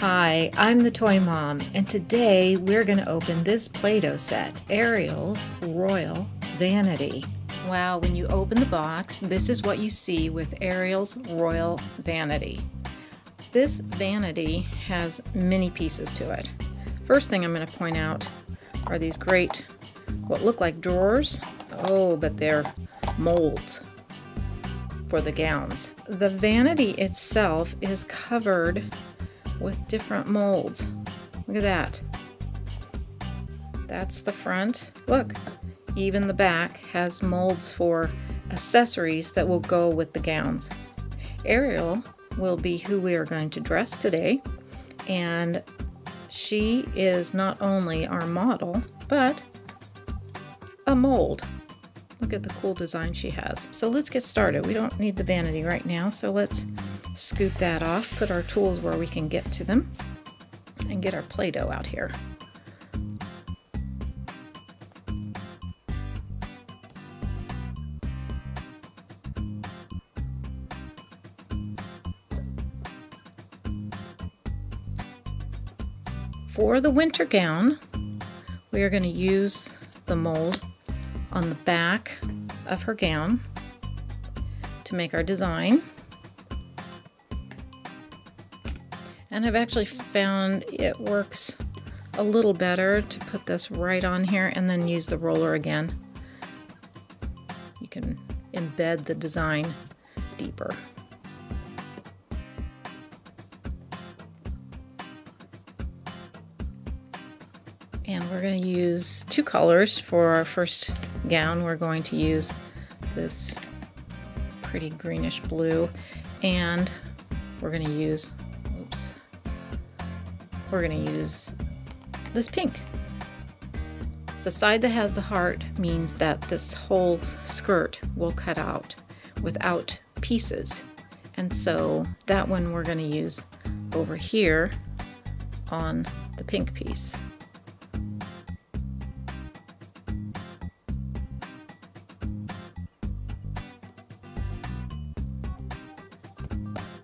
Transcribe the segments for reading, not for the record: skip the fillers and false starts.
Hi, I'm the Toy Mom, and today we're going to open this Play-Doh set, Ariel's Royal Vanity. Wow, when you open the box, this is what you see with Ariel's Royal Vanity. This vanity has many pieces to it. First thing I'm going to point out are these great, what look like drawers. Oh, but they're molds for the gowns. The vanity itself is covered with different molds. Look at that. That's the front. Look, even the back has molds for accessories that will go with the gowns. Ariel will be who we are going to dress today, and she is not only our model, but a mold. Look at the cool design she has. So let's get started. We don't need the vanity right now, so let's scoot that off, put our tools where we can get to them, and get our Play-Doh out here. For the winter gown, we are going to use the mold on the back of her gown to make our design. And I've actually found it works a little better to put this right on here and then use the roller again. You can embed the design deeper. And we're going to use two colors for our first gown. We're going to use this pretty greenish blue, and we're going to use, we're going to use this pink. The side that has the heart means that this whole skirt will cut out without pieces, and so that one we're going to use over here on the pink piece.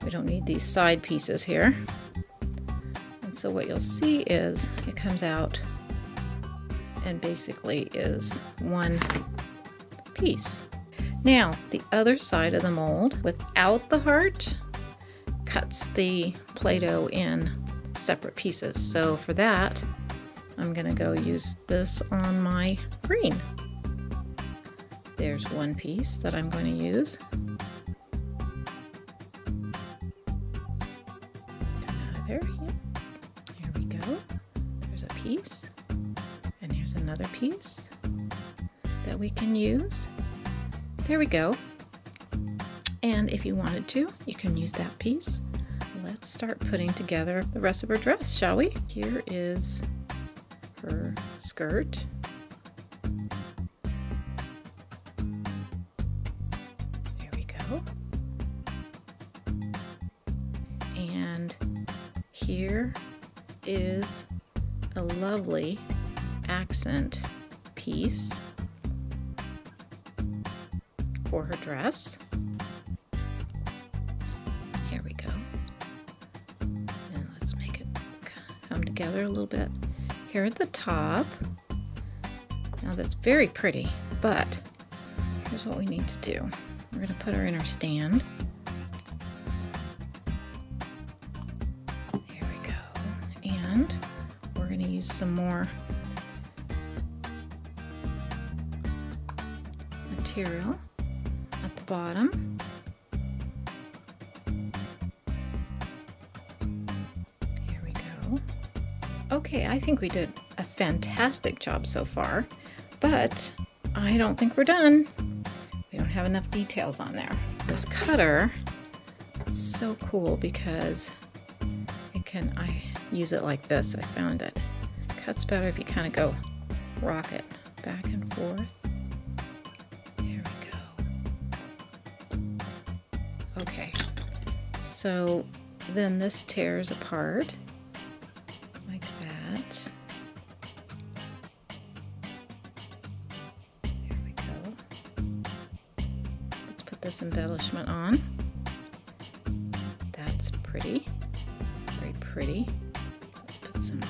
We don't need these side pieces here. And so what you'll see is it comes out and basically is one piece. Now, the other side of the mold, without the heart, cuts the Play-Doh in separate pieces. So for that, I'm going to go use this on my green. There's one piece that I'm going to use. There, yep. Here we go. There's a piece, and here's another piece that we can use. There we go. And if you wanted to, you can use that piece. Let's start putting together the rest of her dress, shall we? Here is her skirt. There we go. And here is a lovely accent piece for her dress. Here we go. And let's make it come together a little bit. Here at the top. Now that's very pretty, but here's what we need to do. We're going to put her in her stand. We're going to use some more material at the bottom. Here we go. Okay, I think we did a fantastic job so far, but I don't think we're done. We don't have enough details on there. This cutter is so cool because I use it like this. I found it cuts better if you kind of go rock it back and forth. There we go. Okay, so then this tears apart like that. There we go. Let's put this embellishment on. That's pretty. Very pretty. Put some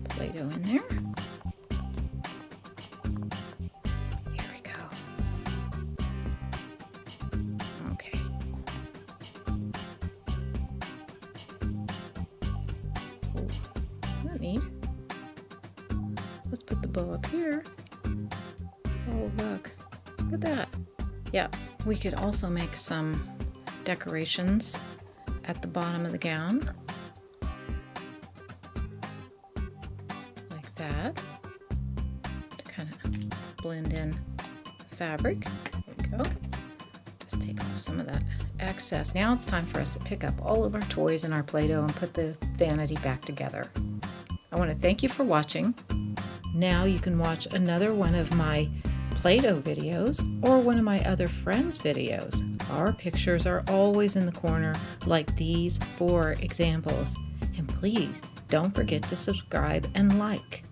Play-Doh in there. Here we go. Okay. Oh, isn't that neat? Let's put the bow up here. Oh, look. Look at that. Yeah, we could also make some decorations at the bottom of the gown. Like that. To kind of blend in the fabric. There we go. Just take off some of that excess. Now it's time for us to pick up all of our toys and our Play-Doh and put the vanity back together. I want to thank you for watching. Now you can watch another one of my Play-Doh videos or one of my other friends' videos. Our pictures are always in the corner like these 4 examples. And please don't forget to subscribe and like.